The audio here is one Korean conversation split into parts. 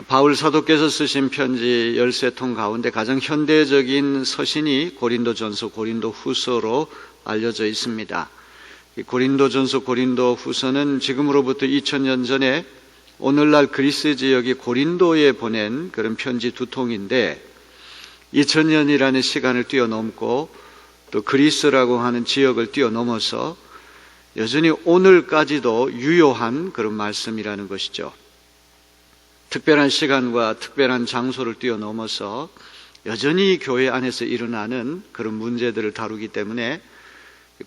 바울 사도께서 쓰신 편지 13통 가운데 가장 현대적인 서신이 고린도전서, 고린도후서로 알려져 있습니다. 고린도전서, 고린도후서는 지금으로부터 2000년 전에 오늘날 그리스 지역이 고린도에 보낸 그런 편지 두 통인데 2000년이라는 시간을 뛰어넘고 또 그리스라고 하는 지역을 뛰어넘어서 여전히 오늘까지도 유효한 그런 말씀이라는 것이죠. 특별한 시간과 특별한 장소를 뛰어넘어서 여전히 교회 안에서 일어나는 그런 문제들을 다루기 때문에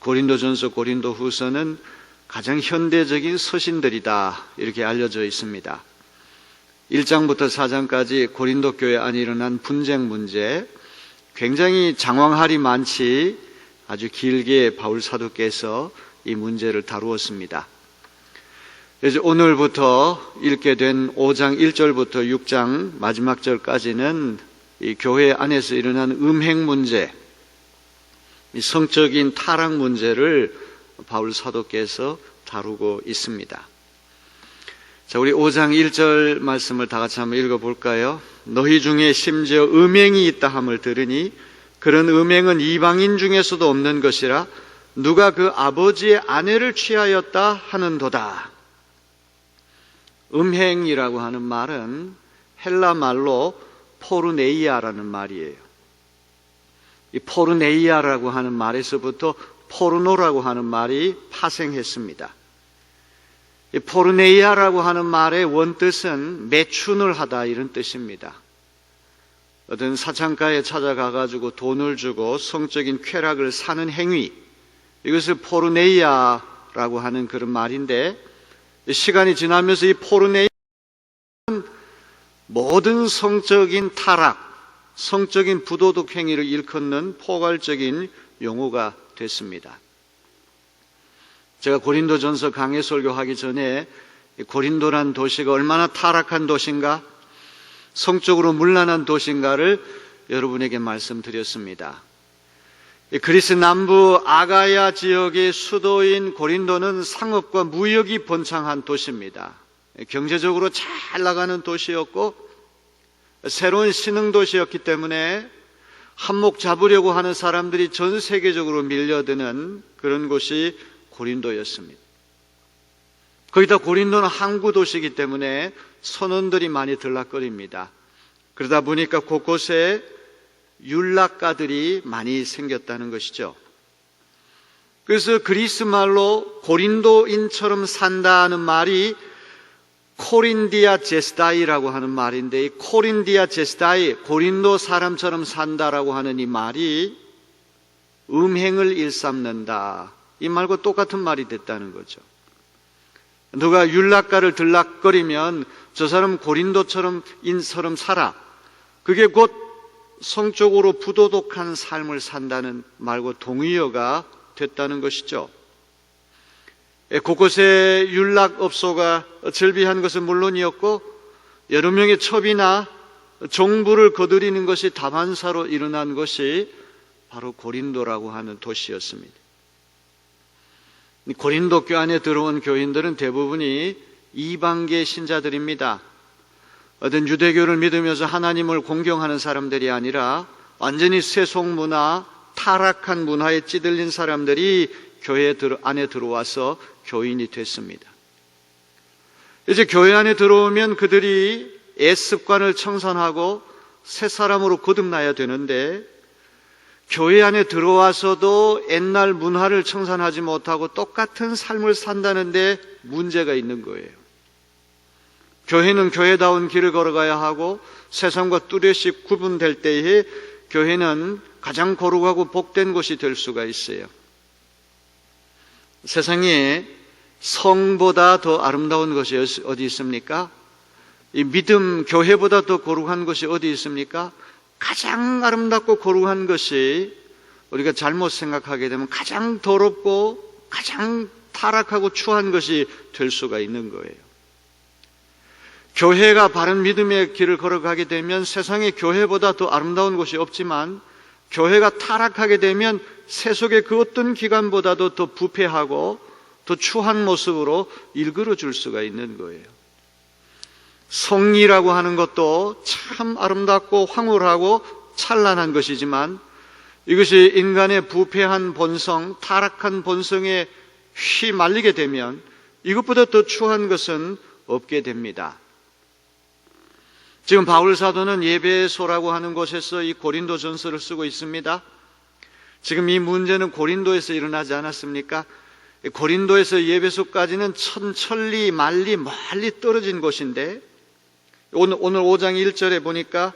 고린도전서, 고린도후서는 가장 현대적인 서신들이다 이렇게 알려져 있습니다. 1장부터 4장까지 고린도 교회 안에 일어난 분쟁 문제, 굉장히 장황할이 많지 아주 길게 바울 사도께서 이 문제를 다루었습니다. 그래서 오늘부터 읽게 된 5장 1절부터 6장 마지막 절까지는 이 교회 안에서 일어난 음행 문제, 이 성적인 타락 문제를 바울 사도께서 다루고 있습니다. 자, 우리 5장 1절 말씀을 다 같이 한번 읽어볼까요? 너희 중에 심지어 음행이 있다 함을 들으니 그런 음행은 이방인 중에서도 없는 것이라 누가 그 아버지의 아내를 취하였다 하는도다. 음행이라고 하는 말은 헬라 말로 포르네이아라는 말이에요. 이 포르네이아라고 하는 말에서부터 포르노라고 하는 말이 파생했습니다. 이 포르네이아라고 하는 말의 원뜻은 매춘을 하다 이런 뜻입니다. 어떤 사창가에 찾아가가지고 돈을 주고 성적인 쾌락을 사는 행위, 이것을 포르네이아라고 하는 그런 말인데 시간이 지나면서 이 포르네이아는 모든 성적인 타락, 성적인 부도덕 행위를 일컫는 포괄적인 용어가 됐습니다. 제가 고린도전서 강해 설교하기 전에 고린도란 도시가 얼마나 타락한 도시인가, 성적으로 문란한 도시인가를 여러분에게 말씀드렸습니다. 그리스 남부 아가야 지역의 수도인 고린도는 상업과 무역이 번창한 도시입니다. 경제적으로 잘 나가는 도시였고 새로운 신흥 도시였기 때문에 한몫 잡으려고 하는 사람들이 전 세계적으로 밀려드는 그런 곳이 고린도였습니다. 거기다 고린도는 항구 도시이기 때문에 선원들이 많이 들락거립니다. 그러다 보니까 곳곳에 율락가들이 많이 생겼다는 것이죠. 그래서 그리스 말로 고린도인처럼 산다는 말이 코린디아 제스다이라고 하는 말인데, 이 코린디아 제스다이, 고린도 사람처럼 산다라고 하는 이 말이 음행을 일삼는다, 이 말과 똑같은 말이 됐다는 거죠. 누가 율락가를 들락거리면 저 사람 고린도처럼 인처럼 살아, 그게 곧 성적으로 부도덕한 삶을 산다는 말과 동의어가 됐다는 것이죠. 곳곳에 율락업소가 즐비한 것은 물론이었고 여러 명의 첩이나 종부를 거두리는 것이 다반사로 일어난 것이 바로 고린도라고 하는 도시였습니다. 고린도 교 안에 들어온 교인들은 대부분이 이방계 신자들입니다. 어떤 유대교를 믿으면서 하나님을 공경하는 사람들이 아니라 완전히 세속 문화, 타락한 문화에 찌들린 사람들이 교회 안에 들어와서 교인이 됐습니다. 이제 교회 안에 들어오면 그들이 애습관을 청산하고 새 사람으로 거듭나야 되는데 교회 안에 들어와서도 옛날 문화를 청산하지 못하고 똑같은 삶을 산다는데 문제가 있는 거예요. 교회는 교회다운 길을 걸어가야 하고 세상과 뚜렷이 구분될 때에 교회는 가장 거룩하고 복된 곳이 될 수가 있어요. 세상에 성보다 더 아름다운 것이 어디 있습니까? 이 믿음, 교회보다 더 거룩한 것이 어디 있습니까? 가장 아름답고 거룩한 것이 우리가 잘못 생각하게 되면 가장 더럽고 가장 타락하고 추한 것이 될 수가 있는 거예요. 교회가 바른 믿음의 길을 걸어가게 되면 세상에 교회보다 더 아름다운 곳이 없지만 교회가 타락하게 되면 세속의 그 어떤 기관보다도 더 부패하고 더 추한 모습으로 일그러질 수가 있는 거예요. 성리라고 하는 것도 참 아름답고 황홀하고 찬란한 것이지만 이것이 인간의 부패한 본성, 타락한 본성에 휘말리게 되면 이것보다 더 추한 것은 없게 됩니다. 지금 바울 사도는 예배소라고 하는 곳에서 이 고린도 전서를 쓰고 있습니다. 지금 이 문제는 고린도에서 일어나지 않았습니까? 고린도에서 예배소까지는 천천리 멀리 떨어진 곳인데 오늘 5장 1절에 보니까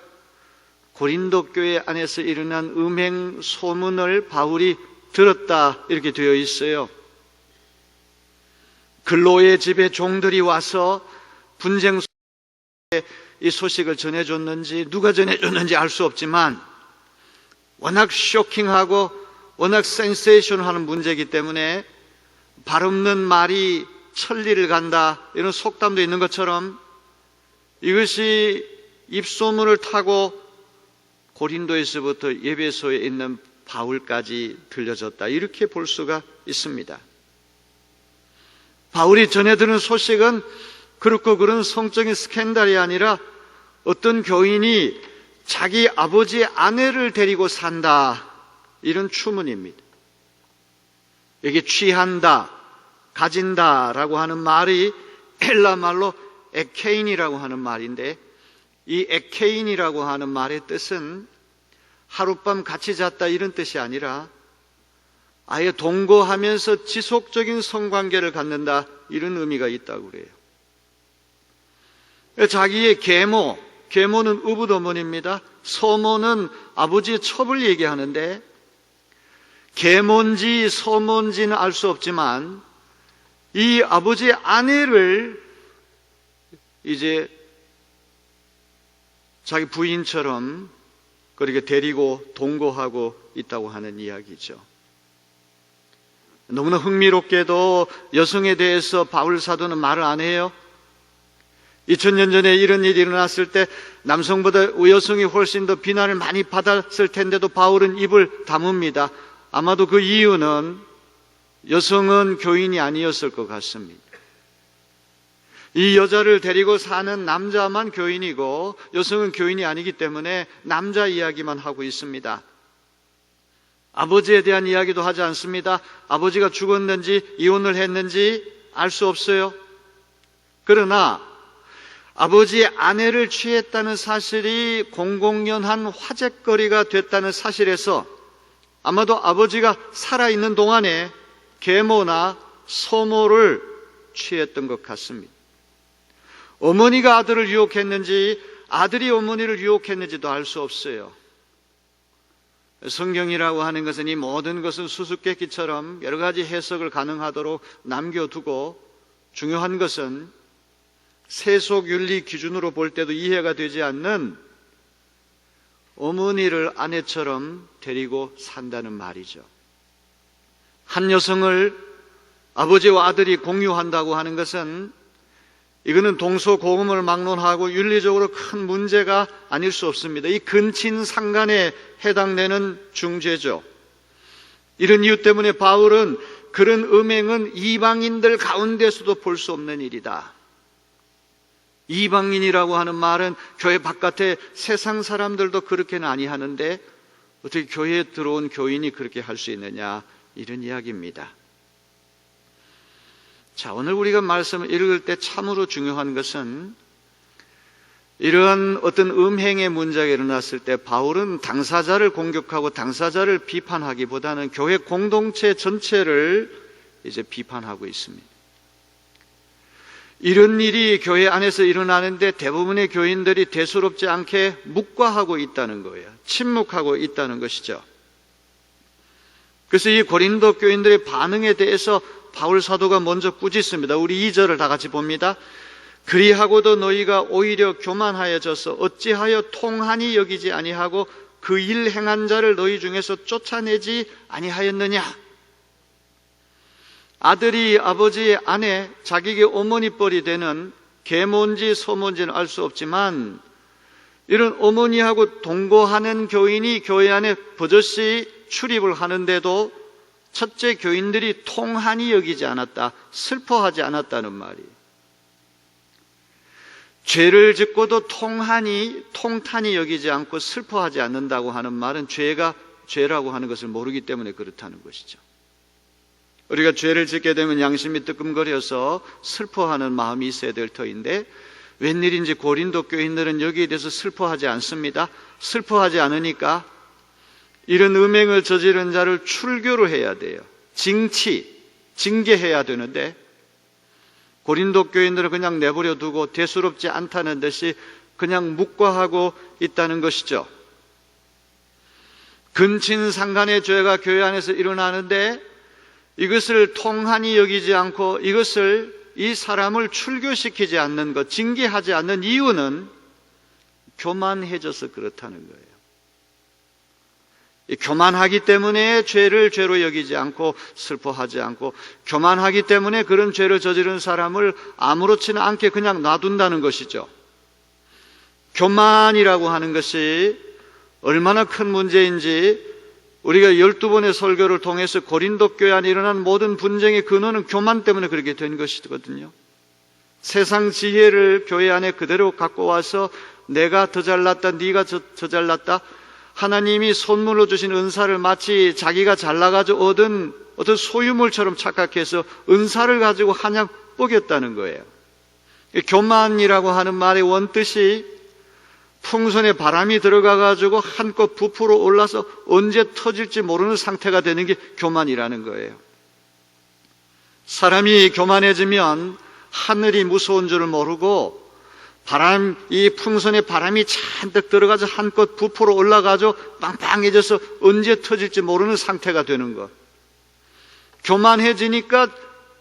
고린도 교회 안에서 일어난 음행 소문을 바울이 들었다 이렇게 되어 있어요. 글로의 집에 종들이 와서 분쟁 속에 이 소식을 전해줬는지 누가 전해줬는지 알 수 없지만 워낙 쇼킹하고 워낙 센세이션하는 문제이기 때문에 발 없는 말이 천리를 간다 이런 속담도 있는 것처럼 이것이 입소문을 타고 고린도에서부터 예배소에 있는 바울까지 들려졌다 이렇게 볼 수가 있습니다. 바울이 전해 들은 소식은 그렇고 그런 성적인 스캔들이 아니라 어떤 교인이 자기 아버지의 아내를 데리고 산다 이런 추문입니다. 여기 취한다, 가진다라고 하는 말이 헬라 말로 에케인이라고 하는 말인데 이 에케인이라고 하는 말의 뜻은 하룻밤 같이 잤다 이런 뜻이 아니라 아예 동거하면서 지속적인 성관계를 갖는다 이런 의미가 있다고 그래요. 자기의 계모는 의붓어머니입니다. 서모는 아버지의 첩을 얘기하는데 계모인지 서모인지는 알 수 없지만 이 아버지의 아내를 이제 자기 부인처럼 그렇게 데리고 동거하고 있다고 하는 이야기죠. 너무나 흥미롭게도 여성에 대해서 바울 사도는 말을 안 해요. 2000년 전에 이런 일이 일어났을 때 남성보다 여성이 훨씬 더 비난을 많이 받았을 텐데도 바울은 입을 다뭅니다. 아마도 그 이유는 여성은 교인이 아니었을 것 같습니다. 이 여자를 데리고 사는 남자만 교인이고 여성은 교인이 아니기 때문에 남자 이야기만 하고 있습니다. 아버지에 대한 이야기도 하지 않습니다. 아버지가 죽었는지 이혼을 했는지 알 수 없어요. 그러나 아버지의 아내를 취했다는 사실이 공공연한 화제거리가 됐다는 사실에서 아마도 아버지가 살아있는 동안에 계모나 소모를 취했던 것 같습니다. 어머니가 아들을 유혹했는지 아들이 어머니를 유혹했는지도 알 수 없어요. 성경이라고 하는 것은 이 모든 것은 수수께끼처럼 여러 가지 해석을 가능하도록 남겨두고 중요한 것은 세속윤리 기준으로 볼 때도 이해가 되지 않는 어머니를 아내처럼 데리고 산다는 말이죠. 한 여성을 아버지와 아들이 공유한다고 하는 것은 이거는 동서고금을 막론하고 윤리적으로 큰 문제가 아닐 수 없습니다. 이 근친상간에 해당되는 중죄죠. 이런 이유 때문에 바울은 그런 음행은 이방인들 가운데서도 볼 수 없는 일이다. 이방인이라고 하는 말은 교회 바깥에 세상 사람들도 그렇게는 아니하는데 어떻게 교회에 들어온 교인이 그렇게 할 수 있느냐 이런 이야기입니다. 자, 오늘 우리가 말씀을 읽을 때 참으로 중요한 것은 이러한 어떤 음행의 문제가 일어났을 때 바울은 당사자를 공격하고 당사자를 비판하기보다는 교회 공동체 전체를 이제 비판하고 있습니다. 이런 일이 교회 안에서 일어나는데 대부분의 교인들이 대수롭지 않게 묵과하고 있다는 거예요. 침묵하고 있다는 것이죠. 그래서 이 고린도 교인들의 반응에 대해서 바울 사도가 먼저 꾸짖습니다. 우리 2절을 다 같이 봅니다. 그리하고도 너희가 오히려 교만하여져서 어찌하여 통한이 여기지 아니하고 그 일 행한 자를 너희 중에서 쫓아내지 아니하였느냐. 아들이 아버지의 아내, 자기의 어머니뻘이 되는 계모인지 소모인지는 알 수 없지만 이런 어머니하고 동거하는 교인이 교회 안에 버젓이 출입을 하는데도 첫째 교인들이 통한이 여기지 않았다, 슬퍼하지 않았다는 말이에요. 죄를 짓고도 통탄히 여기지 않고 슬퍼하지 않는다고 하는 말은 죄가 죄라고 하는 것을 모르기 때문에 그렇다는 것이죠. 우리가 죄를 짓게 되면 양심이 뜨끔거려서 슬퍼하는 마음이 있어야 될 터인데 웬일인지 고린도 교인들은 여기에 대해서 슬퍼하지 않습니다. 슬퍼하지 않으니까 이런 음행을 저지른 자를 출교로 해야 돼요. 징계해야 되는데 고린도 교인들을 그냥 내버려 두고 대수롭지 않다는 듯이 그냥 묵과하고 있다는 것이죠. 근친상간의 죄가 교회 안에서 일어나는데 이것을 통한히 여기지 않고 이 사람을 출교시키지 않는 것, 징계하지 않는 이유는 교만해져서 그렇다는 거예요. 교만하기 때문에 죄를 죄로 여기지 않고 슬퍼하지 않고 교만하기 때문에 그런 죄를 저지른 사람을 아무렇지는 않게 그냥 놔둔다는 것이죠. 교만이라고 하는 것이 얼마나 큰 문제인지 우리가 12번의 설교를 통해서 고린도 교회 안에 일어난 모든 분쟁의 근원은 교만 때문에 그렇게 된 것이거든요. 세상 지혜를 교회 안에 그대로 갖고 와서 내가 더 잘났다, 네가 더 잘났다, 하나님이 선물로 주신 은사를 마치 자기가 잘나가지고 얻은 어떤 소유물처럼 착각해서 은사를 가지고 한양 뽀겼다는 거예요. 교만이라고 하는 말의 원뜻이 풍선에 바람이 들어가가지고 한껏 부풀어 올라서 언제 터질지 모르는 상태가 되는 게 교만이라는 거예요. 사람이 교만해지면 하늘이 무서운 줄을 모르고 이 풍선에 바람이 잔뜩 들어가서 한껏 부풀어 올라가서 빵빵해져서 언제 터질지 모르는 상태가 되는 것. 교만해지니까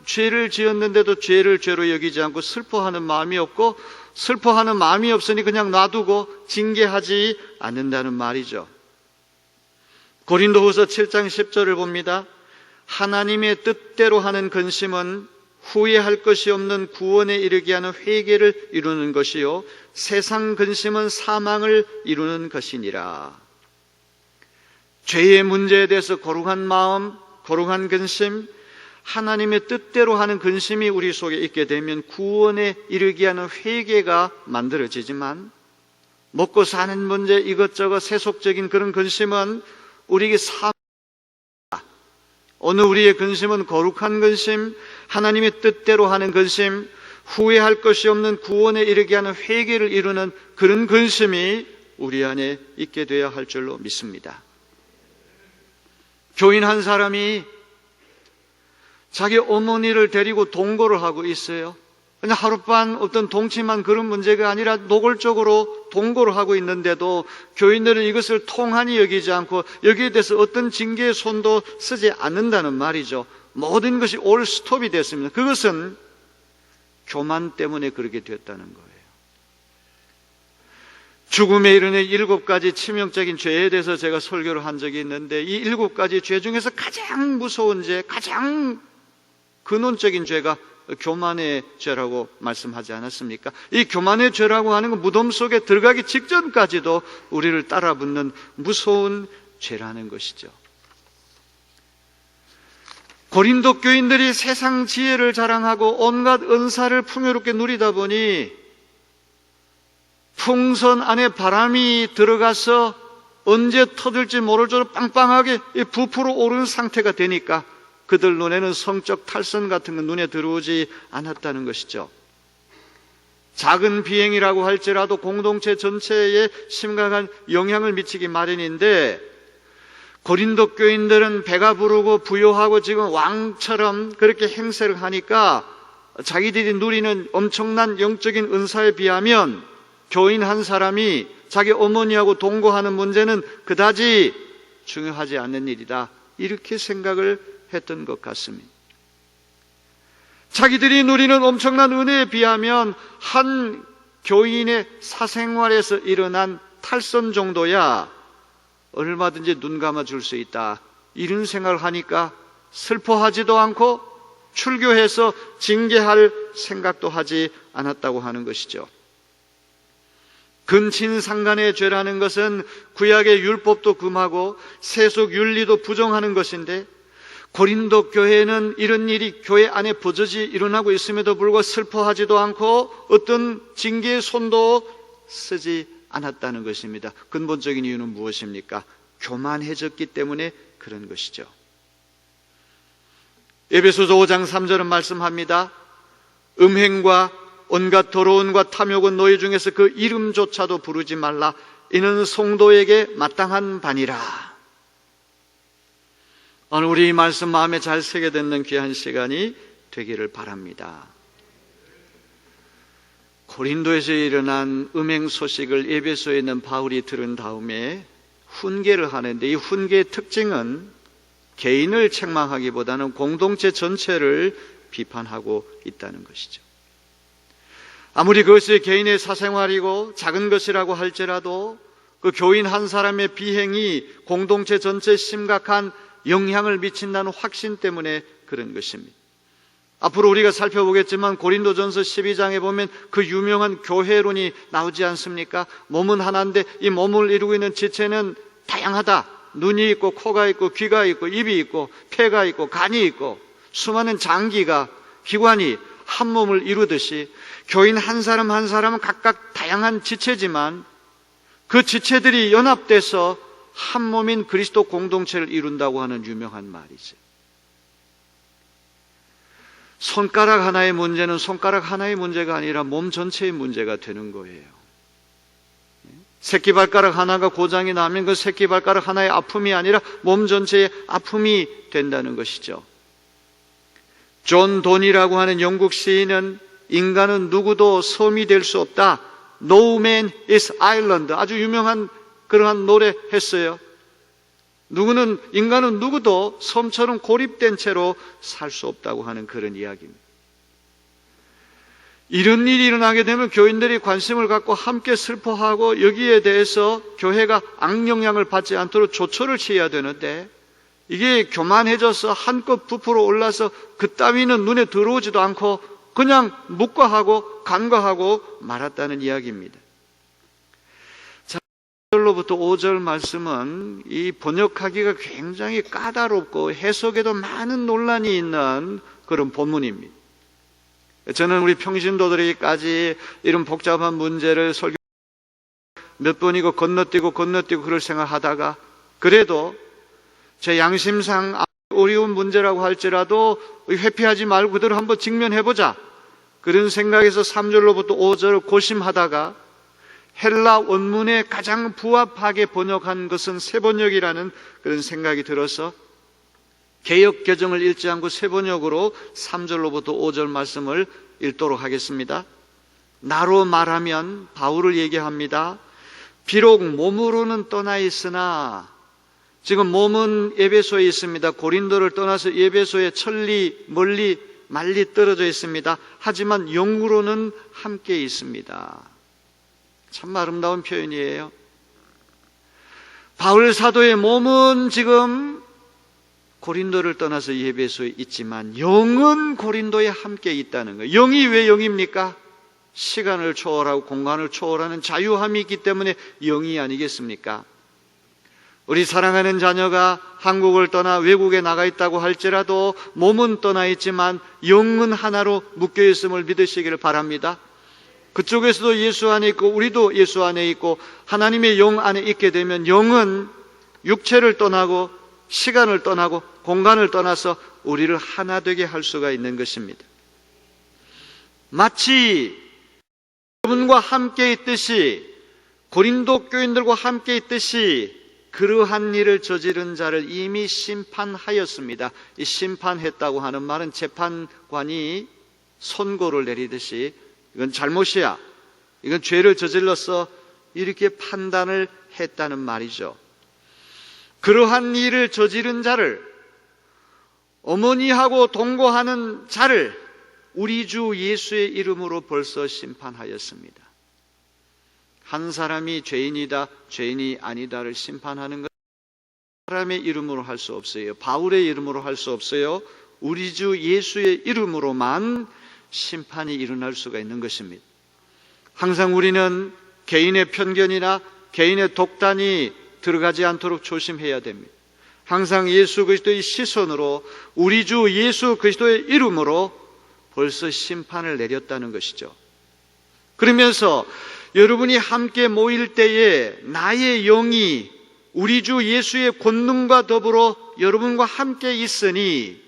죄를 지었는데도 죄를 죄로 여기지 않고 슬퍼하는 마음이 없고 슬퍼하는 마음이 없으니 그냥 놔두고 징계하지 않는다는 말이죠. 고린도후서 7장 10절을 봅니다. 하나님의 뜻대로 하는 근심은 후회할 것이 없는 구원에 이르게 하는 회개를 이루는 것이요 세상 근심은 사망을 이루는 것이니라. 죄의 문제에 대해서 거룩한 마음, 거룩한 근심, 하나님의 뜻대로 하는 근심이 우리 속에 있게 되면 구원에 이르게 하는 회개가 만들어지지만 먹고 사는 문제 이것저것 세속적인 그런 근심은 우리에게 어느 우리의 근심은 거룩한 근심, 하나님의 뜻대로 하는 근심, 후회할 것이 없는 구원에 이르게 하는 회개를 이루는 그런 근심이 우리 안에 있게 되어야 할 줄로 믿습니다. 교인 한 사람이 자기 어머니를 데리고 동거를 하고 있어요. 그냥 하룻밤 어떤 동침한 그런 문제가 아니라 노골적으로 동거를 하고 있는데도 교인들은 이것을 통한히 여기지 않고 여기에 대해서 어떤 징계의 손도 쓰지 않는다는 말이죠. 모든 것이 올 스톱이 됐습니다. 그것은 교만 때문에 그렇게 됐다는 거예요. 죽음에 이르는 7가지 치명적인 죄에 대해서 제가 설교를 한 적이 있는데 이 7가지 죄 중에서 가장 무서운 죄, 가장 근원적인 죄가 교만의 죄라고 말씀하지 않았습니까? 이 교만의 죄라고 하는 건 무덤 속에 들어가기 직전까지도 우리를 따라붙는 무서운 죄라는 것이죠. 고린도 교인들이 세상 지혜를 자랑하고 온갖 은사를 풍요롭게 누리다 보니 풍선 안에 바람이 들어가서 언제 터질지 모를 정도로 빵빵하게 부풀어 오르는 상태가 되니까 그들 눈에는 성적 탈선 같은 건 눈에 들어오지 않았다는 것이죠. 작은 비행이라고 할지라도 공동체 전체에 심각한 영향을 미치기 마련인데 고린도 교인들은 배가 부르고 부요하고 지금 왕처럼 그렇게 행세를 하니까 자기들이 누리는 엄청난 영적인 은사에 비하면 교인 한 사람이 자기 어머니하고 동거하는 문제는 그다지 중요하지 않는 일이다. 이렇게 생각을 했던 것 같습니다. 자기들이 누리는 엄청난 은혜에 비하면 한 교인의 사생활에서 일어난 탈선 정도야 얼마든지 눈 감아줄 수 있다. 이런 생각을 하니까 슬퍼하지도 않고 출교해서 징계할 생각도 하지 않았다고 하는 것이죠. 근친상간의 죄라는 것은 구약의 율법도 금하고 세속 윤리도 부정하는 것인데 고린도 교회는 이런 일이 교회 안에 버젓이 일어나고 있음에도 불구하고 슬퍼하지도 않고 어떤 징계의 손도 쓰지 않았다는 것입니다. 근본적인 이유는 무엇입니까? 교만해졌기 때문에 그런 것이죠. 에베소서 5장 3절은 말씀합니다. 음행과 온갖 더러움과 탐욕은 너희 중에서 그 이름조차도 부르지 말라. 이는 성도에게 마땅한 바니라. 오늘 우리 이 말씀 마음에 잘 새겨 듣는 귀한 시간이 되기를 바랍니다. 고린도에서 일어난 음행 소식을 에베소에 있는 바울이 들은 다음에 훈계를 하는데, 이 훈계의 특징은 개인을 책망하기보다는 공동체 전체를 비판하고 있다는 것이죠. 아무리 그것이 개인의 사생활이고 작은 것이라고 할지라도 그 교인 한 사람의 비행이 공동체 전체에 심각한 영향을 미친다는 확신 때문에 그런 것입니다. 앞으로 우리가 살펴보겠지만 고린도전서 12장에 보면 그 유명한 교회론이 나오지 않습니까? 몸은 하나인데 이 몸을 이루고 있는 지체는 다양하다. 눈이 있고 코가 있고 귀가 있고 입이 있고 폐가 있고 간이 있고 수많은 장기가 기관이 한 몸을 이루듯이 교인 한 사람 한 사람은 각각 다양한 지체지만 그 지체들이 연합돼서 한 몸인 그리스도 공동체를 이룬다고 하는 유명한 말이죠. 손가락 하나의 문제는 손가락 하나의 문제가 아니라 몸 전체의 문제가 되는 거예요. 새끼발가락 하나가 고장이 나면 그 새끼발가락 하나의 아픔이 아니라 몸 전체의 아픔이 된다는 것이죠. 존 돈이라고 하는 영국 시인은 인간은 누구도 섬이 될 수 없다. No man is island. 아주 유명한 그러한 노래 했어요. 인간은 누구도 섬처럼 고립된 채로 살 수 없다고 하는 그런 이야기입니다. 이런 일이 일어나게 되면 교인들이 관심을 갖고 함께 슬퍼하고 여기에 대해서 교회가 악영향을 받지 않도록 조처를 취해야 되는데 이게 교만해져서 한껏 부풀어 올라서 그따위는 눈에 들어오지도 않고 그냥 묵과하고 간과하고 말았다는 이야기입니다. 1절로부터 5절 말씀은 이 번역하기가 굉장히 까다롭고 해석에도 많은 논란이 있는 그런 본문입니다. 저는 우리 평신도들에게까지 이런 복잡한 문제를 설교 몇 번이고 건너뛰고 그럴 생각하다가 그래도 제 양심상 어려운 문제라고 할지라도 회피하지 말고 그대로 한번 직면해보자. 그런 생각에서 3절로부터 5절을 고심하다가 헬라 원문에 가장 부합하게 번역한 것은 세번역이라는 그런 생각이 들어서 개역 개정을 읽지 않고 세번역으로 3절로부터 5절 말씀을 읽도록 하겠습니다. 나로 말하면 바울을 얘기합니다. 비록 몸으로는 떠나 있으나 지금 몸은 에베소에 있습니다. 고린도를 떠나서 에베소에 멀리 떨어져 있습니다. 하지만 영으로는 함께 있습니다. 참 아름다운 표현이에요. 바울 사도의 몸은 지금 고린도를 떠나서 에베소에 있지만 영은 고린도에 함께 있다는 거예요. 영이 왜 영입니까? 시간을 초월하고 공간을 초월하는 자유함이 있기 때문에 영이 아니겠습니까? 우리 사랑하는 자녀가 한국을 떠나 외국에 나가 있다고 할지라도 몸은 떠나 있지만 영은 하나로 묶여 있음을 믿으시기를 바랍니다. 그쪽에서도 예수 안에 있고 우리도 예수 안에 있고 하나님의 영 안에 있게 되면 영은 육체를 떠나고 시간을 떠나고 공간을 떠나서 우리를 하나 되게 할 수가 있는 것입니다. 마치 여러분과 함께 있듯이 고린도 교인들과 함께 있듯이 그러한 일을 저지른 자를 이미 심판하였습니다. 이 심판했다고 하는 말은 재판관이 선고를 내리듯이 이건 잘못이야, 이건 죄를 저질렀어, 이렇게 판단을 했다는 말이죠. 그러한 일을 저지른 자를, 어머니하고 동거하는 자를 우리 주 예수의 이름으로 벌써 심판하였습니다. 한 사람이 죄인이다, 죄인이 아니다를 심판하는 것 사람의 이름으로 할 수 없어요. 바울의 이름으로 할 수 없어요. 우리 주 예수의 이름으로만 심판이 일어날 수가 있는 것입니다. 항상 우리는 개인의 편견이나 개인의 독단이 들어가지 않도록 조심해야 됩니다. 항상 예수 그리스도의 시선으로, 우리 주 예수 그리스도의 이름으로 벌써 심판을 내렸다는 것이죠. 그러면서 여러분이 함께 모일 때에 나의 영이 우리 주 예수의 권능과 더불어 여러분과 함께 있으니,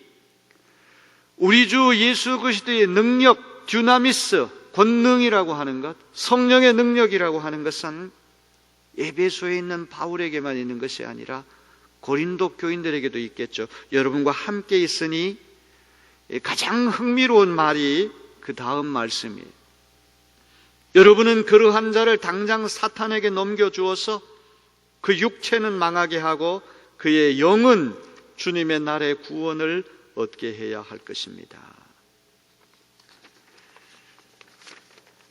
우리 주 예수 그리스도의 능력, 듀나미스, 권능이라고 하는 것, 성령의 능력이라고 하는 것은 에베소에 있는 바울에게만 있는 것이 아니라 고린도 교인들에게도 있겠죠. 여러분과 함께 있으니, 가장 흥미로운 말이 그 다음 말씀이에요. 여러분은 그러한 자를 당장 사탄에게 넘겨주어서 그 육체는 망하게 하고 그의 영은 주님의 날에 구원을 얻게 해야 할 것입니다.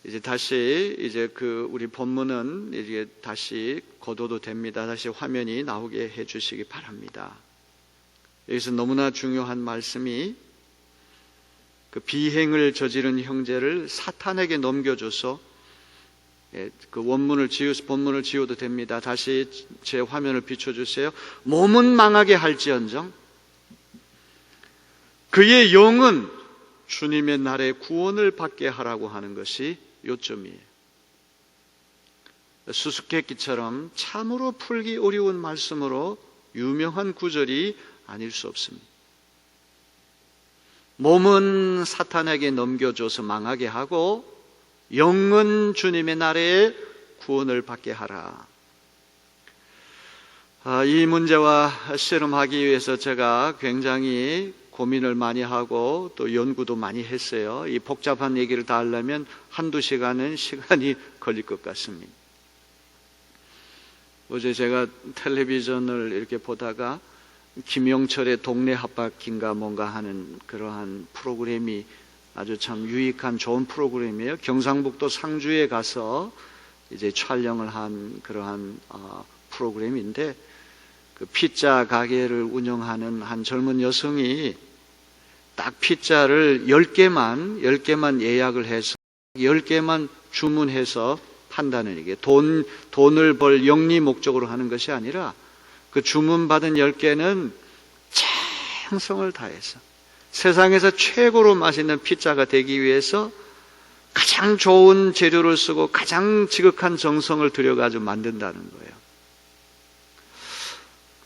이제 우리 본문은 이제 다시 거둬도 됩니다. 다시 화면이 나오게 해 주시기 바랍니다. 여기서 너무나 중요한 말씀이, 그 비행을 저지른 형제를 사탄에게 넘겨줘서, 그 본문을 지워도 됩니다. 다시 제 화면을 비춰주세요. 몸은 망하게 할지언정 그의 영은 주님의 날에 구원을 받게 하라고 하는 것이 요점이에요. 수수께끼처럼 참으로 풀기 어려운 말씀으로 유명한 구절이 아닐 수 없습니다. 몸은 사탄에게 넘겨줘서 망하게 하고 영은 주님의 날에 구원을 받게 하라. 이 문제와 씨름하기 위해서 제가 굉장히 고민을 많이 하고 또 연구도 많이 했어요. 이 복잡한 얘기를 다 하려면 한두 시간이 걸릴 것 같습니다. 어제 제가 텔레비전을 이렇게 보다가 김영철의 동네 합바퀴인가 뭔가 하는 그러한 프로그램이 아주 참 유익한 좋은 프로그램이에요. 경상북도 상주에 가서 이제 촬영을 한 그러한 프로그램인데, 그 피자 가게를 운영하는 한 젊은 여성이 딱 피자를 10개만 예약을 해서 10개만 주문해서 판다는, 이게 돈을 벌 영리 목적으로 하는 것이 아니라 그 주문받은 10개는 정성을 다해서 세상에서 최고로 맛있는 피자가 되기 위해서 가장 좋은 재료를 쓰고 가장 지극한 정성을 들여가지고 만든다는 거예요.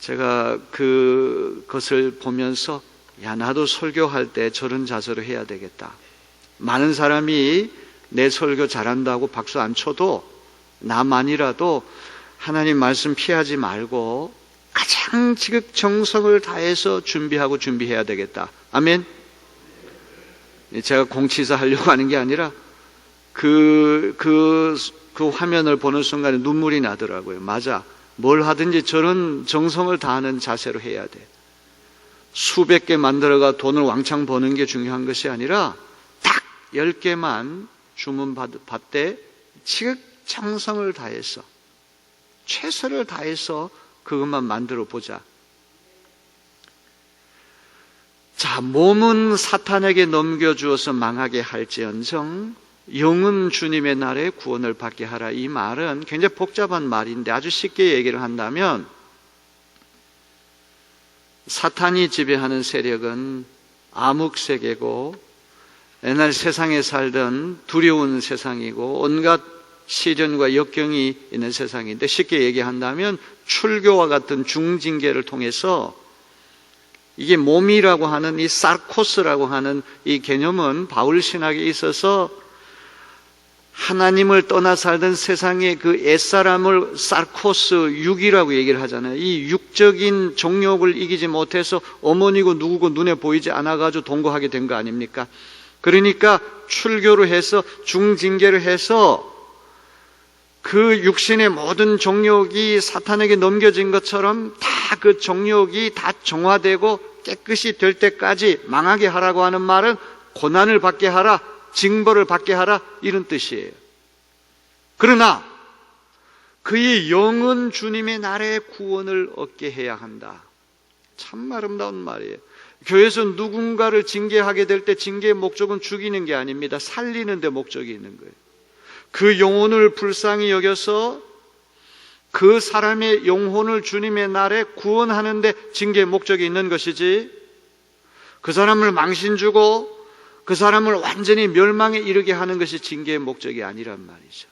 제가 그것을 보면서 나도 설교할 때 저런 자세로 해야 되겠다. 많은 사람이 내 설교 잘한다고 박수 안 쳐도 나만이라도 하나님 말씀 피하지 말고 가장 지극 정성을 다해서 준비해야 되겠다. 아멘. 제가 공치사 하려고 하는 게 아니라 그 화면을 보는 순간에 눈물이 나더라고요. 맞아. 뭘 하든지 저런 정성을 다하는 자세로 해야 돼. 수백 개 만들어가 돈을 왕창 버는 게 중요한 것이 아니라 딱 10개만 주문받되 지극 정성을 다해서 최선을 다해서 그것만 만들어 보자. 자, 몸은 사탄에게 넘겨주어서 망하게 할지언정 영은 주님의 날에 구원을 받게 하라. 이 말은 굉장히 복잡한 말인데 아주 쉽게 얘기를 한다면, 사탄이 지배하는 세력은 암흑세계고 옛날 세상에 살던 두려운 세상이고 온갖 시련과 역경이 있는 세상인데, 쉽게 얘기한다면 출교와 같은 중징계를 통해서 이게 몸이라고 하는 이 사르코스라고 하는 이 개념은 바울 신학에 있어서 하나님을 떠나 살던 세상의 그 옛사람을 사르코스, 육이라고 얘기를 하잖아요. 이 육적인 정욕을 이기지 못해서 어머니고 누구고 눈에 보이지 않아가지고 동거하게 된 거 아닙니까? 그러니까 출교를 해서 중징계를 해서 그 육신의 모든 정욕이 사탄에게 넘겨진 것처럼 다 그 정욕이 다 정화되고 깨끗이 될 때까지 망하게 하라고 하는 말은 고난을 받게 하라, 징벌을 받게 하라, 이런 뜻이에요. 그러나 그의 영은 주님의 날에 구원을 얻게 해야 한다. 참 아름다운 말이에요. 교회에서 누군가를 징계하게 될 때 징계의 목적은 죽이는 게 아닙니다. 살리는 데 목적이 있는 거예요. 그 영혼을 불쌍히 여겨서 그 사람의 영혼을 주님의 날에 구원하는 데 징계의 목적이 있는 것이지, 그 사람을 망신 주고 그 사람을 완전히 멸망에 이르게 하는 것이 징계의 목적이 아니란 말이죠.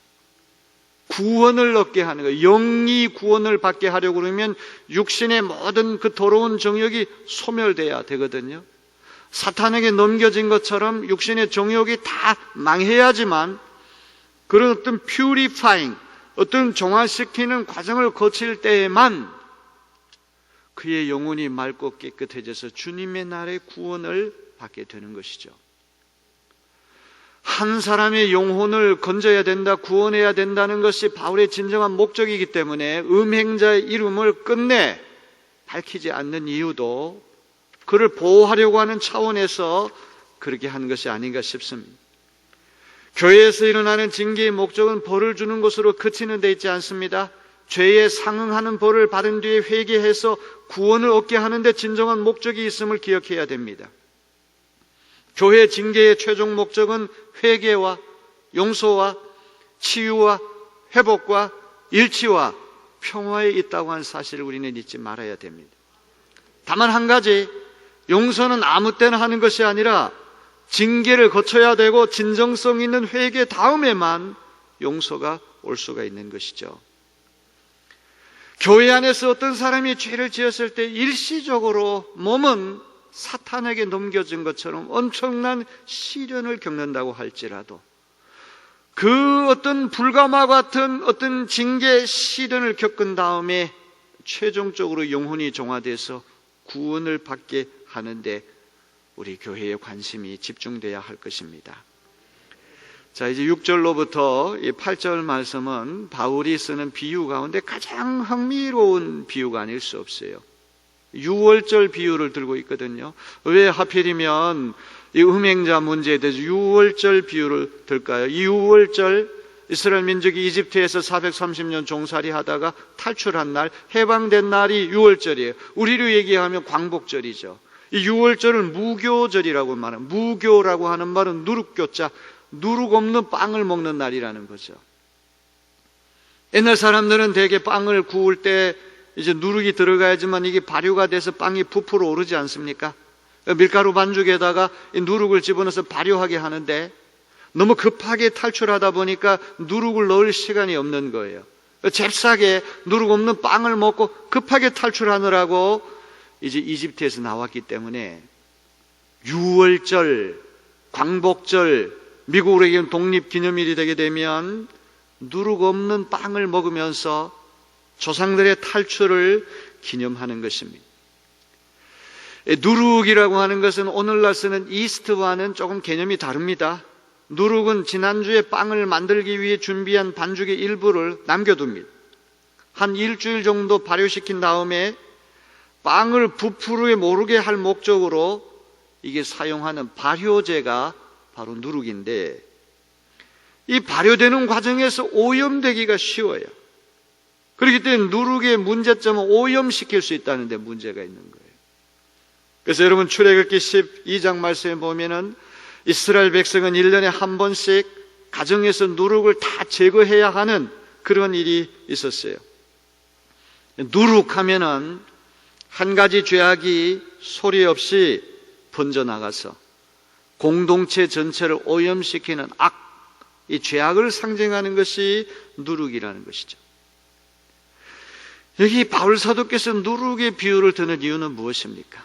구원을 얻게 하는 거예요. 영이 구원을 받게 하려고 그러면 육신의 모든 그 더러운 정욕이 소멸돼야 되거든요. 사탄에게 넘겨진 것처럼 육신의 정욕이 다 망해야지만 그런 어떤 퓨리파잉, 어떤 정화시키는 과정을 거칠 때에만 그의 영혼이 맑고 깨끗해져서 주님의 날에 구원을 받게 되는 것이죠. 한 사람의 영혼을 건져야 된다, 구원해야 된다는 것이 바울의 진정한 목적이기 때문에 음행자의 이름을 끝내 밝히지 않는 이유도 그를 보호하려고 하는 차원에서 그렇게 한 것이 아닌가 싶습니다. 교회에서 일어나는 징계의 목적은 벌을 주는 것으로 그치는 데 있지 않습니다. 죄에 상응하는 벌을 받은 뒤에 회개해서 구원을 얻게 하는데 진정한 목적이 있음을 기억해야 됩니다. 교회 징계의 최종 목적은 회개와 용서와 치유와 회복과 일치와 평화에 있다고 하는 사실을 우리는 잊지 말아야 됩니다. 다만 한 가지, 용서는 아무 때나 하는 것이 아니라 징계를 거쳐야 되고 진정성 있는 회개 다음에만 용서가 올 수가 있는 것이죠. 교회 안에서 어떤 사람이 죄를 지었을 때 일시적으로 몸은 사탄에게 넘겨진 것처럼 엄청난 시련을 겪는다고 할지라도 그 어떤 불감과 같은 어떤 징계 시련을 겪은 다음에 최종적으로 영혼이 정화돼서 구원을 받게 하는데 우리 교회의 관심이 집중돼야 할 것입니다. 자, 이제 6절로부터 8절 말씀은 바울이 쓰는 비유 가운데 가장 흥미로운 비유가 아닐 수 없어요. 유월절 비유를 들고 있거든요. 왜 하필이면 이 음행자 문제에 대해서 유월절 비유를 들까요? 이 유월절, 이스라엘 민족이 이집트에서 430년 종살이 하다가 탈출한 날, 해방된 날이 유월절이에요. 우리로 얘기하면 광복절이죠. 이 유월절을 무교절이라고 말합니다. 무교라고 하는 말은 누룩교자, 누룩 없는 빵을 먹는 날이라는 거죠. 옛날 사람들은 대개 빵을 구울 때 이제 누룩이 들어가야지만 이게 발효가 돼서 빵이 부풀어 오르지 않습니까? 밀가루 반죽에다가 이 누룩을 집어넣어서 발효하게 하는데 너무 급하게 탈출하다 보니까 누룩을 넣을 시간이 없는 거예요. 잽싸게 누룩 없는 빵을 먹고 급하게 탈출하느라고 이제 이집트에서 나왔기 때문에 유월절, 광복절, 미국으로 얘기하면 독립기념일이 되게 되면 누룩 없는 빵을 먹으면서 조상들의 탈출을 기념하는 것입니다. 누룩이라고 하는 것은 오늘날 쓰는 이스트와는 조금 개념이 다릅니다. 누룩은 지난주에 빵을 만들기 위해 준비한 반죽의 일부를 남겨둡니다. 한 일주일 정도 발효시킨 다음에 빵을 부풀게 모르게 할 목적으로 이게 사용하는 발효제가 바로 누룩인데, 이 발효되는 과정에서 오염되기가 쉬워요. 그렇기 때문에 누룩의 문제점은 오염시킬 수 있다는 데 문제가 있는 거예요. 그래서 여러분 출애굽기 12장 말씀에 보면은 이스라엘 백성은 1년에 한 번씩 가정에서 누룩을 다 제거해야 하는 그런 일이 있었어요. 누룩하면은 한 가지 죄악이 소리 없이 번져나가서 공동체 전체를 오염시키는 악, 이 죄악을 상징하는 것이 누룩이라는 것이죠. 여기 바울 사도께서 누룩의 비유를 드는 이유는 무엇입니까?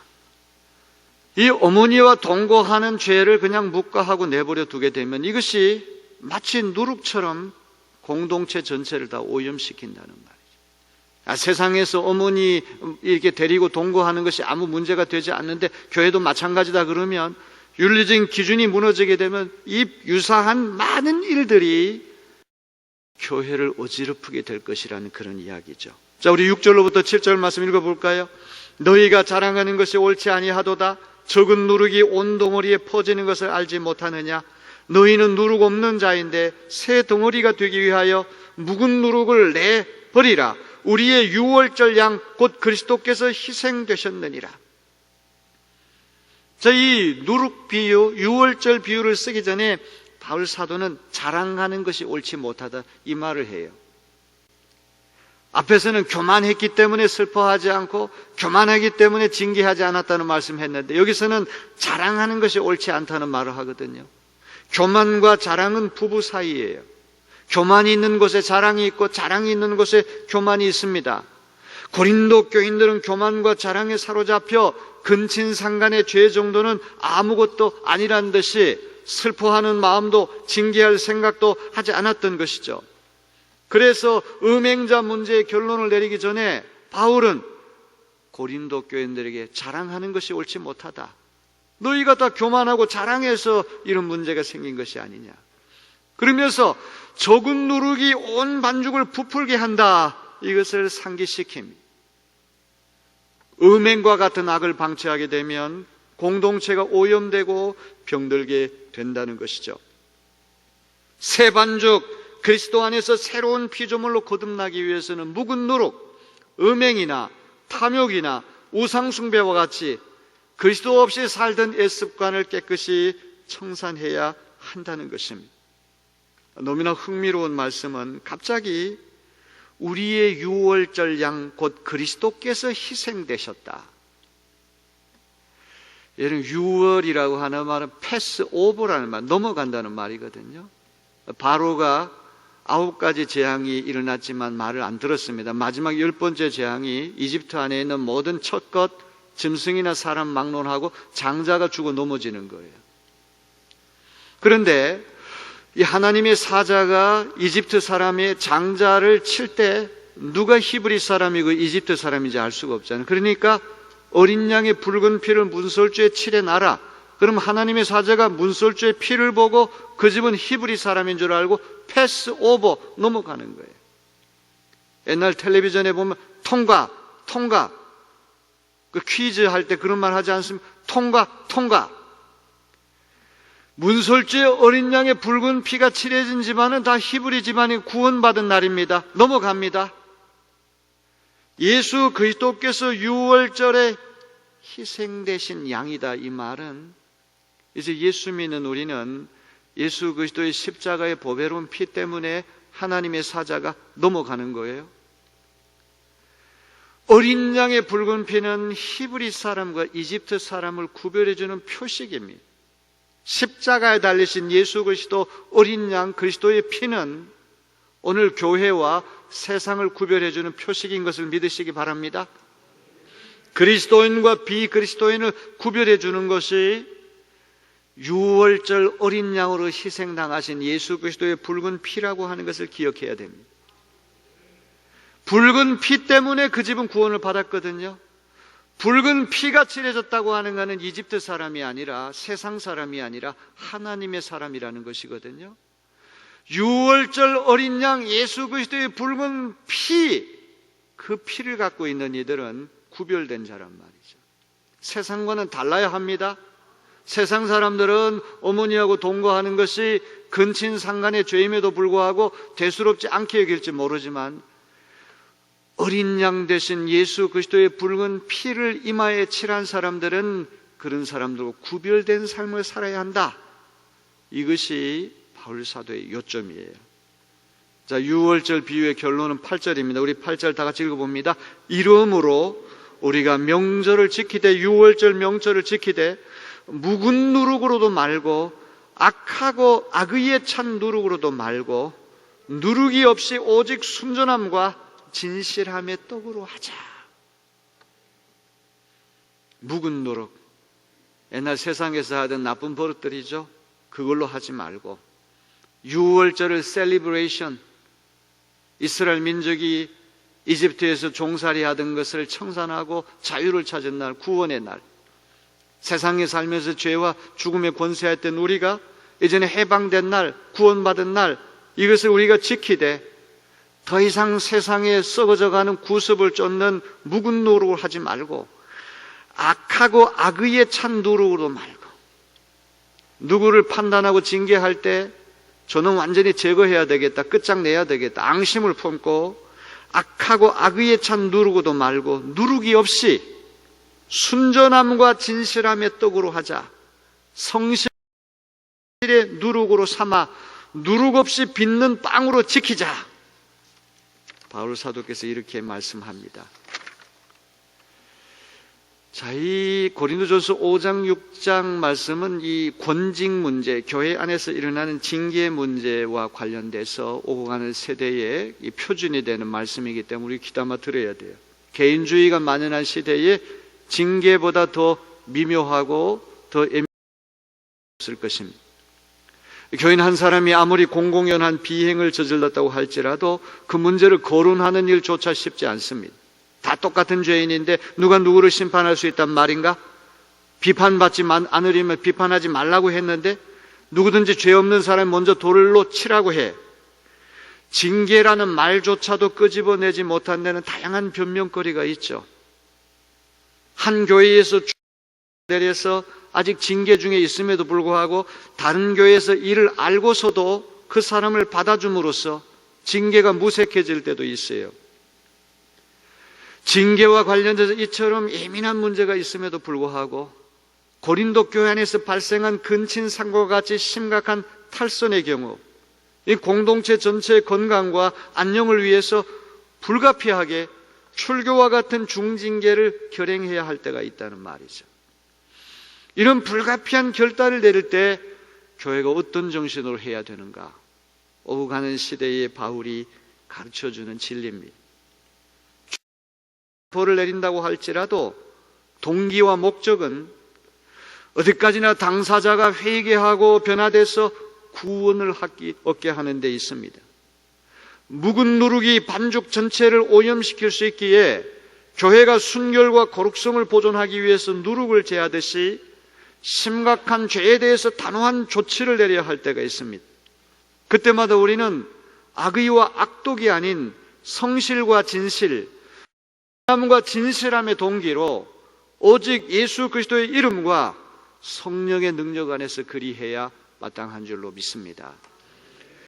이 어머니와 동거하는 죄를 그냥 묵과하고 내버려 두게 되면 이것이 마치 누룩처럼 공동체 전체를 다 오염시킨다는 말이죠. 세상에서 어머니 이렇게 데리고 동거하는 것이 아무 문제가 되지 않는데 교회도 마찬가지다 그러면 윤리적인 기준이 무너지게 되면 이 유사한 많은 일들이 교회를 어지럽히게 될 것이라는 그런 이야기죠. 자, 우리 6절로부터 7절 말씀 읽어볼까요? 너희가 자랑하는 것이 옳지 아니하도다. 적은 누룩이 온 덩어리에 퍼지는 것을 알지 못하느냐? 너희는 누룩 없는 자인데 새 덩어리가 되기 위하여 묵은 누룩을 내버리라. 우리의 유월절 양 곧 그리스도께서 희생되셨느니라. 자, 이 누룩 비유, 유월절 비유를 쓰기 전에 바울 사도는 자랑하는 것이 옳지 못하다 이 말을 해요. 앞에서는 교만했기 때문에 슬퍼하지 않고 교만하기 때문에 징계하지 않았다는 말씀했는데 여기서는 자랑하는 것이 옳지 않다는 말을 하거든요. 교만과 자랑은 부부 사이예요. 교만이 있는 곳에 자랑이 있고 자랑이 있는 곳에 교만이 있습니다. 고린도 교인들은 교만과 자랑에 사로잡혀 근친상간의 죄 정도는 아무것도 아니란 듯이 슬퍼하는 마음도 징계할 생각도 하지 않았던 것이죠. 그래서 음행자 문제의 결론을 내리기 전에 바울은 고린도 교인들에게 자랑하는 것이 옳지 못하다. 너희가 다 교만하고 자랑해서 이런 문제가 생긴 것이 아니냐. 그러면서 적은 누룩이 온 반죽을 부풀게 한다. 이것을 상기시킵니다. 음행과 같은 악을 방치하게 되면 공동체가 오염되고 병들게 된다는 것이죠. 새 반죽, 그리스도 안에서 새로운 피조물로 거듭나기 위해서는 묵은 누룩, 음행이나 탐욕이나 우상숭배와 같이 그리스도 없이 살던 옛습관을 깨끗이 청산해야 한다는 것입니다. 너무나 흥미로운 말씀은 갑자기 우리의 유월절 양 곧 그리스도께서 희생되셨다. 여러분, 유월이라고 하는 말은 패스오버라는 말, 넘어간다는 말이거든요. 바로가 9가지 재앙이 일어났지만 말을 안 들었습니다. 마지막 10번째 재앙이 이집트 안에 있는 모든 첫 것, 짐승이나 사람 막론하고 장자가 죽어 넘어지는 거예요. 그런데 이 하나님의 사자가 이집트 사람의 장자를 칠 때 누가 히브리 사람이고 이집트 사람인지 알 수가 없잖아요. 그러니까 어린 양의 붉은 피를 문설주에 칠해놔라. 그럼 하나님의 사자가 문설주의 피를 보고 그 집은 히브리 사람인 줄 알고 패스 오버 넘어가는 거예요. 옛날 텔레비전에 보면 통과 그 퀴즈 할 때 그런 말 하지 않습니까? 통과. 문설주의 어린 양의 붉은 피가 칠해진 집안은 다 히브리 집안이 구원받은 날입니다. 넘어갑니다. 예수 그리스도께서 유월절에 희생되신 양이다. 이 말은 이제 예수 믿는 우리는 예수 그리스도의 십자가의 보배로운 피 때문에 하나님의 사자가 넘어가는 거예요. 어린 양의 붉은 피는 히브리 사람과 이집트 사람을 구별해주는 표식입니다. 십자가에 달리신 예수 그리스도 어린 양 그리스도의 피는 오늘 교회와 세상을 구별해주는 표식인 것을 믿으시기 바랍니다. 그리스도인과 비그리스도인을 구별해주는 것이 유월절 어린 양으로 희생당하신 예수 그리스도의 붉은 피라고 하는 것을 기억해야 됩니다. 붉은 피 때문에 그 집은 구원을 받았거든요. 붉은 피가 칠해졌다고 하는 것은 이집트 사람이 아니라 세상 사람이 아니라 하나님의 사람이라는 것이거든요. 유월절 어린 양 예수 그리스도의 붉은 피, 그 피를 갖고 있는 이들은 구별된 자란 말이죠. 세상과는 달라야 합니다. 세상 사람들은 어머니하고 동거하는 것이 근친상간의 죄임에도 불구하고 대수롭지 않게 여길지 모르지만 어린 양 대신 예수 그리스도의 붉은 피를 이마에 칠한 사람들은 그런 사람들과 구별된 삶을 살아야 한다. 이것이 바울 사도의 요점이에요. 자, 유월절 비유의 결론은 8절입니다. 우리 8절 다 같이 읽어봅니다. 이러므로 우리가 명절을 지키되 유월절 명절을 지키되 묵은 누룩으로도 말고 악하고 악의에 찬 누룩으로도 말고 누룩이 없이 오직 순전함과 진실함의 떡으로 하자. 묵은 누룩, 옛날 세상에서 하던 나쁜 버릇들이죠. 그걸로 하지 말고 유월절을 셀리브레이션, 이스라엘 민족이 이집트에서 종살이 하던 것을 청산하고 자유를 찾은 날, 구원의 날, 세상에 살면서 죄와 죽음에 권세했던 우리가 이제는 해방된 날, 구원받은 날, 이것을 우리가 지키되 더 이상 세상에 썩어져가는 구습을 쫓는 묵은 누룩을 하지 말고 악하고 악의에 찬 누룩으로 말고, 누구를 판단하고 징계할 때 저는 완전히 제거해야 되겠다, 끝장내야 되겠다, 앙심을 품고 악하고 악의에 찬 누룩으로도 말고 누룩이 없이 순전함과 진실함의 떡으로 하자. 성실의 누룩으로 삼아 누룩 없이 빚는 빵으로 지키자. 바울 사도께서 이렇게 말씀합니다. 자, 이 고린도전서 5장 6장 말씀은 이 권직 문제, 교회 안에서 일어나는 징계 문제와 관련돼서 오고 가는 세대의 이 표준이 되는 말씀이기 때문에 우리 귀담아 들어야 돼요. 개인주의가 만연한 시대에 징계보다 더 미묘하고 더 없을 것입니다. 교인 한 사람이 아무리 공공연한 비행을 저질렀다고 할지라도 그 문제를 거론하는 일조차 쉽지 않습니다. 다 똑같은 죄인인데 누가 누구를 심판할 수 있단 말인가? 비판받지 않으려면 비판하지 말라고 했는데 누구든지 죄 없는 사람이 먼저 돌로 치라고 해. 징계라는 말조차도 끄집어내지 못한 데는 다양한 변명거리가 있죠. 한 교회에서 내려서 아직 징계 중에 있음에도 불구하고 다른 교회에서 이를 알고서도 그 사람을 받아줌으로써 징계가 무색해질 때도 있어요. 징계와 관련돼서 이처럼 예민한 문제가 있음에도 불구하고 고린도 교회 안에서 발생한 근친상고와 같이 심각한 탈선의 경우 이 공동체 전체의 건강과 안녕을 위해서 불가피하게 출교와 같은 중징계를 결행해야 할 때가 있다는 말이죠. 이런 불가피한 결단을 내릴 때 교회가 어떤 정신으로 해야 되는가? 오고 가는 시대에 바울이 가르쳐주는 진리입니다. 벌을 내린다고 할지라도 동기와 목적은 어디까지나 당사자가 회개하고 변화돼서 구원을 얻게 하는 데 있습니다. 묵은 누룩이 반죽 전체를 오염시킬 수 있기에 교회가 순결과 거룩성을 보존하기 위해서 누룩을 제하듯이 심각한 죄에 대해서 단호한 조치를 내려야 할 때가 있습니다. 그때마다 우리는 악의와 악독이 아닌 성실과 진실, 과 진실함의 동기로 오직 예수 그리스도의 이름과 성령의 능력 안에서 그리해야 마땅한 줄로 믿습니다.